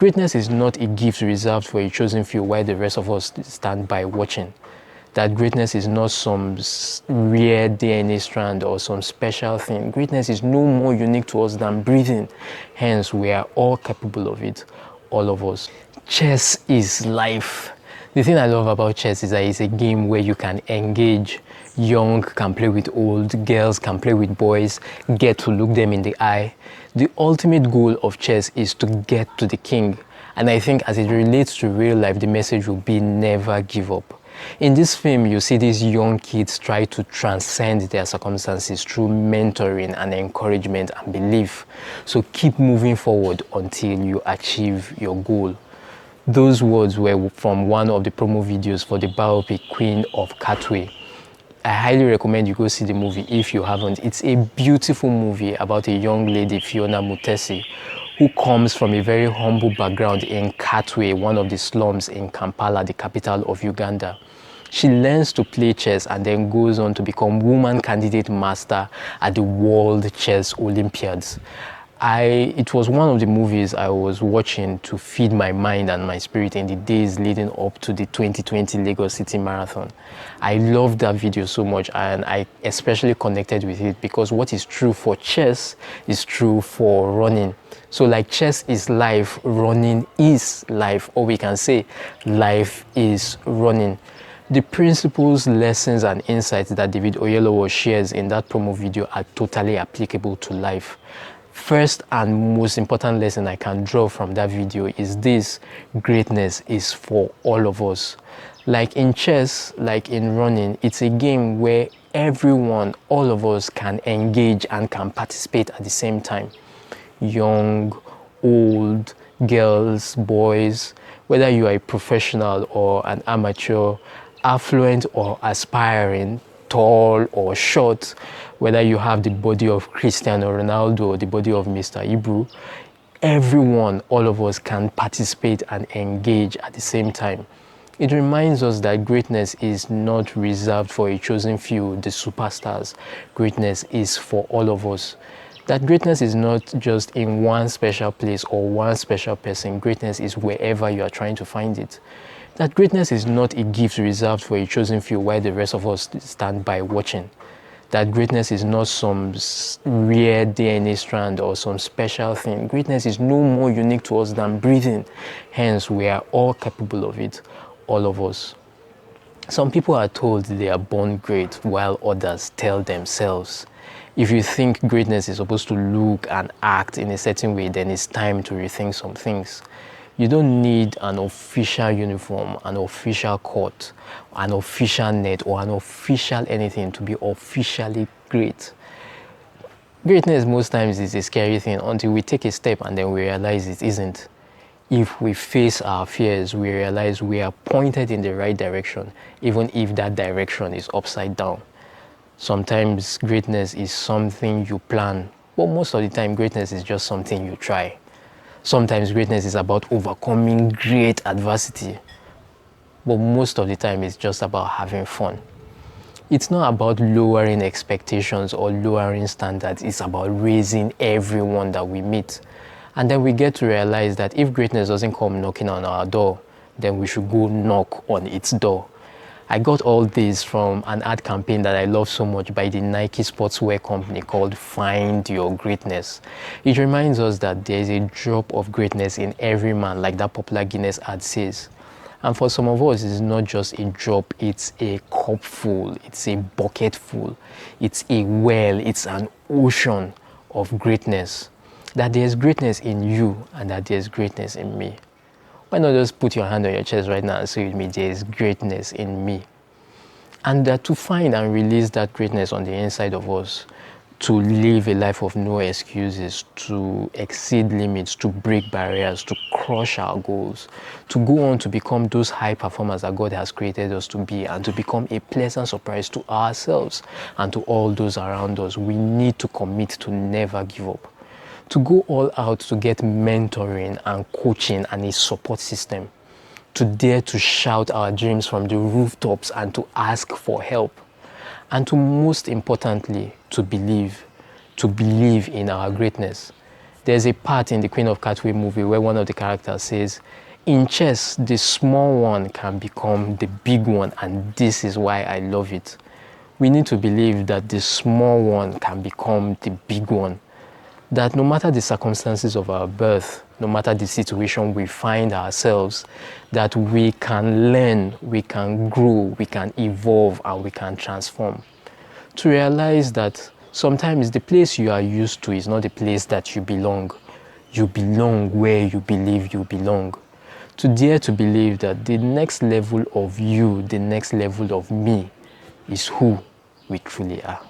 Greatness is not a gift reserved for a chosen few while the rest of us stand by watching. That greatness is not some rare DNA strand or some special thing. Greatness is no more unique to us than breathing. Hence, we are all capable of it, all of us. Chess is life. The thing I love about chess is that it's a game where you can engage. Young can play with old, girls can play with boys, get to look them in the eye. The ultimate goal of chess is to get to the king. And I think as it relates to real life, the message will be never give up. In this film, you see these young kids try to transcend their circumstances through mentoring and encouragement and belief. So keep moving forward until you achieve your goal. Those words were from one of the promo videos for the biopic Queen of Katwe. I highly recommend you go see the movie if you haven't. It's a beautiful movie about a young lady, Fiona Mutesi, who comes from a very humble background in Katwe, one of the slums in Kampala, the capital of Uganda. She learns to play chess and then goes on to become woman candidate master at the World Chess Olympiads. It was one of the movies I was watching to feed my mind and my spirit in the days leading up to the 2020 Lagos City Marathon. I loved that video so much, and I especially connected with it because what is true for chess is true for running. So like chess is life, running is life, or we can say life is running. The principles, lessons, and insights that David Oyelowo shares in that promo video are totally applicable to life. First and most important lesson I can draw from that video is this: greatness is for all of us. Like in chess, like in running, it's a game where everyone, all of us can engage and can participate at the same time. Young, old, girls, boys, whether you are a professional or an amateur, affluent or aspiring, tall or short, whether you have the body of Cristiano Ronaldo or the body of Mr. Ibru, everyone, all of us can participate and engage at the same time. It reminds us that greatness is not reserved for a chosen few, the superstars. Greatness is for all of us. That greatness is not just in one special place or one special person. Greatness is wherever you are trying to find it. That greatness is not a gift reserved for a chosen few while the rest of us stand by watching. That greatness is not some rare DNA strand or some special thing. Greatness is no more unique to us than breathing. Hence, we are all capable of it, all of us. Some people are told they are born great, while others tell themselves. If you think greatness is supposed to look and act in a certain way, then it's time to rethink some things. You don't need an official uniform, an official court, an official net, or an official anything to be officially great. Greatness most times is a scary thing until we take a step and then we realize it isn't. If we face our fears, we realize we are pointed in the right direction, even if that direction is upside down. Sometimes greatness is something you plan, but most of the time greatness is just something you try. Sometimes greatness is about overcoming great adversity, but most of the time it's just about having fun. It's not about lowering expectations or lowering standards, it's about raising everyone that we meet. And then we get to realize that if greatness doesn't come knocking on our door, then we should go knock on its door. I got all this from an ad campaign that I love so much by the Nike sportswear company called Find Your Greatness. It reminds us that there is a drop of greatness in every man, like that popular Guinness ad says. And for some of us, it's not just a drop, it's a cup full, it's a bucket full, it's a well, it's an ocean of greatness. That there's greatness in you and that there's greatness in me. Why not just put your hand on your chest right now and say with me, there is greatness in me. And to find and release that greatness on the inside of us, to live a life of no excuses, to exceed limits, to break barriers, to crush our goals, to go on to become those high performers that God has created us to be, and to become a pleasant surprise to ourselves and to all those around us. We need to commit to never give up. To go all out to get mentoring and coaching and a support system, to dare to shout our dreams from the rooftops and to ask for help, and to most importantly, to believe in our greatness. There's a part in the Queen of Katwe movie where one of the characters says, in chess, the small one can become the big one, and this is why I love it. We need to believe that the small one can become the big one. That no matter the circumstances of our birth, no matter the situation we find ourselves, that we can learn, we can grow, we can evolve, and we can transform. To realize that sometimes the place you are used to is not the place that you belong. You belong where you believe you belong. To dare to believe that the next level of you, the next level of me, is who we truly are.